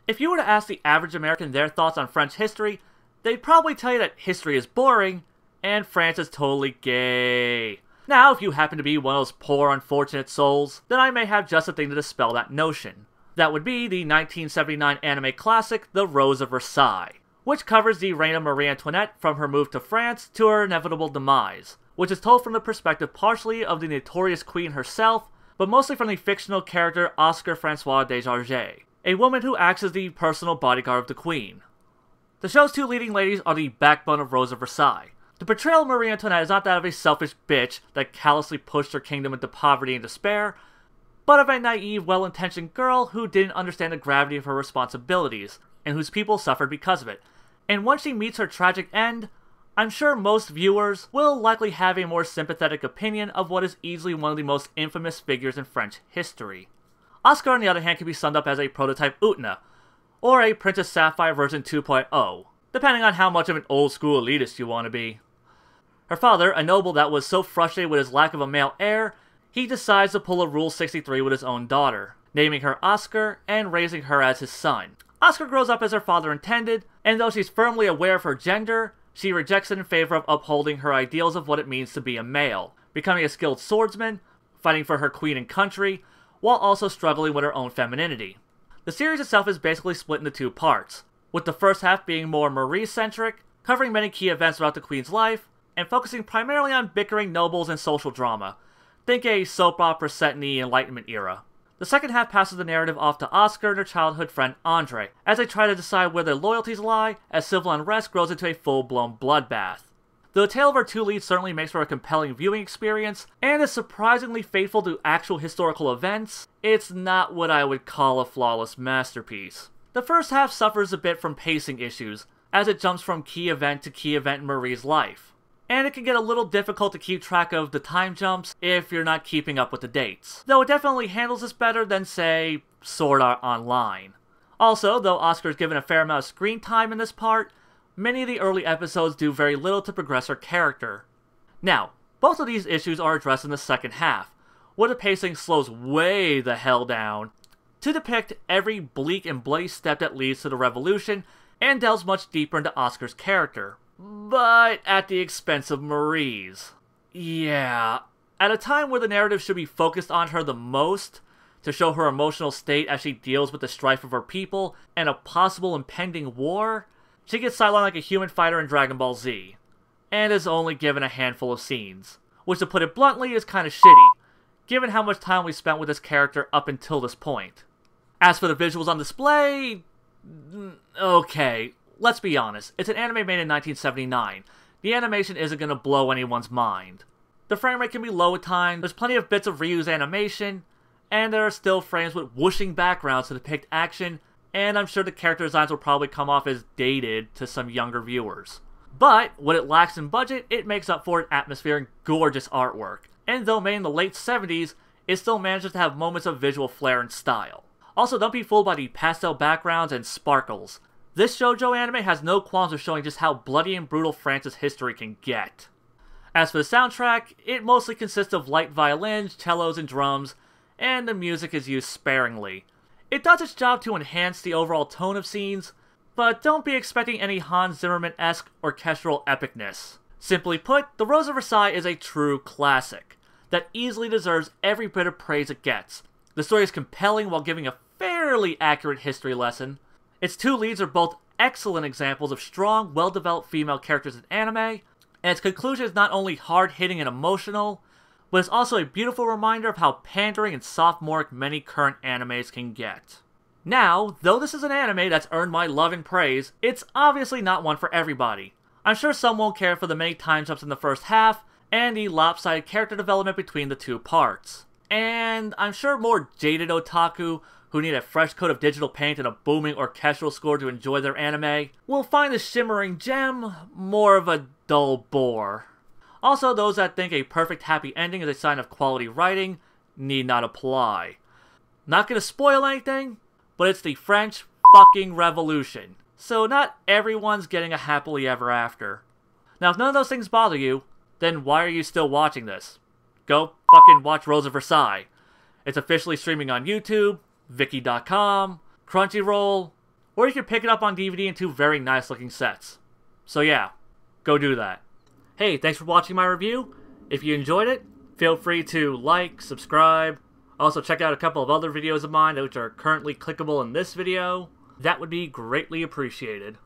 If you were to ask the average American their thoughts on French history, they'd probably tell you that history is boring, and France is totally gay. Now, if you happen to be one of those poor, unfortunate souls, then I may have just a thing to dispel that notion. That would be the 1979 anime classic, The Rose of Versailles, which covers the reign of Marie Antoinette from her move to France to her inevitable demise, which is told from the perspective partially of the notorious queen herself, but mostly from the fictional character Oscar Francois Desjardins, a woman who acts as the personal bodyguard of the queen. The show's two leading ladies are the backbone of Rose of Versailles. The portrayal of Marie Antoinette is not that of a selfish bitch that callously pushed her kingdom into poverty and despair, but of a naive, well-intentioned girl who didn't understand the gravity of her responsibilities, and whose people suffered because of it. And once she meets her tragic end, I'm sure most viewers will likely have a more sympathetic opinion of what is easily one of the most infamous figures in French history. Oscar, on the other hand, can be summed up as a prototype Utna, or a Princess Sapphire version 2.0, depending on how much of an old-school elitist you want to be. Her father, a noble that was so frustrated with his lack of a male heir, he decides to pull a Rule 63 with his own daughter, naming her Oscar and raising her as his son. Oscar grows up as her father intended, and though she's firmly aware of her gender, she rejects it in favor of upholding her ideals of what it means to be a male, becoming a skilled swordsman, fighting for her queen and country, while also struggling with her own femininity. The series itself is basically split into two parts, with the first half being more Marie-centric, covering many key events throughout the queen's life, and focusing primarily on bickering nobles and social drama. Think a soap opera set in the Enlightenment era. The second half passes the narrative off to Oscar and her childhood friend Andre, as they try to decide where their loyalties lie, as civil unrest grows into a full-blown bloodbath. Though the tale of our two leads certainly makes for a compelling viewing experience, and is surprisingly faithful to actual historical events, it's not what I would call a flawless masterpiece. The first half suffers a bit from pacing issues, as it jumps from key event to key event in Marie's life. And it can get a little difficult to keep track of the time jumps if you're not keeping up with the dates. Though it definitely handles this better than, say, Sword Art Online. Also, though Oscar is given a fair amount of screen time in this part, many of the early episodes do very little to progress her character. Now, both of these issues are addressed in the second half, where the pacing slows way the hell down to depict every bleak and bloody step that leads to the revolution, and delves much deeper into Oscar's character. But at the expense of Marie's. Yeah, at a time where the narrative should be focused on her the most, to show her emotional state as she deals with the strife of her people and a possible impending war, she gets sidelined like a human fighter in Dragon Ball Z, and is only given a handful of scenes, which to put it bluntly is kinda shitty, given how much time we spent with this character up until this point. As for the visuals on display, okay. Let's be honest, it's an anime made in 1979. The animation isn't going to blow anyone's mind. The frame rate can be low at times, there's plenty of bits of reused animation, and there are still frames with whooshing backgrounds to depict action, and I'm sure the character designs will probably come off as dated to some younger viewers. But, what it lacks in budget, it makes up for in atmosphere and gorgeous artwork, and though made in the late 70s, it still manages to have moments of visual flair and style. Also, don't be fooled by the pastel backgrounds and sparkles. This shoujo anime has no qualms of showing just how bloody and brutal France's history can get. As for the soundtrack, it mostly consists of light violins, cellos, and drums, and the music is used sparingly. It does its job to enhance the overall tone of scenes, but don't be expecting any Hans Zimmerman-esque orchestral epicness. Simply put, The Rose of Versailles is a true classic that easily deserves every bit of praise it gets. The story is compelling while giving a fairly accurate history lesson. Its two leads are both excellent examples of strong, well-developed female characters in anime, and its conclusion is not only hard-hitting and emotional, but it's also a beautiful reminder of how pandering and sophomoric many current animes can get. Now, though this is an anime that's earned my love and praise, it's obviously not one for everybody. I'm sure some won't care for the many time jumps in the first half, and the lopsided character development between the two parts. And I'm sure more jaded otaku who need a fresh coat of digital paint and a booming orchestral score to enjoy their anime, will find the shimmering gem more of a dull bore. Also, those that think a perfect happy ending is a sign of quality writing need not apply. Not gonna spoil anything, but it's the French fucking Revolution, so not everyone's getting a happily ever after. Now, if none of those things bother you, then why are you still watching this? Go fucking watch Rose of Versailles. It's officially streaming on YouTube, Viki.com, Crunchyroll, or you can pick it up on DVD in two very nice looking sets. So yeah, go do that. Hey, thanks for watching my review. If you enjoyed it, feel free to like, subscribe. Also check out a couple of other videos of mine which are currently clickable in this video. That would be greatly appreciated.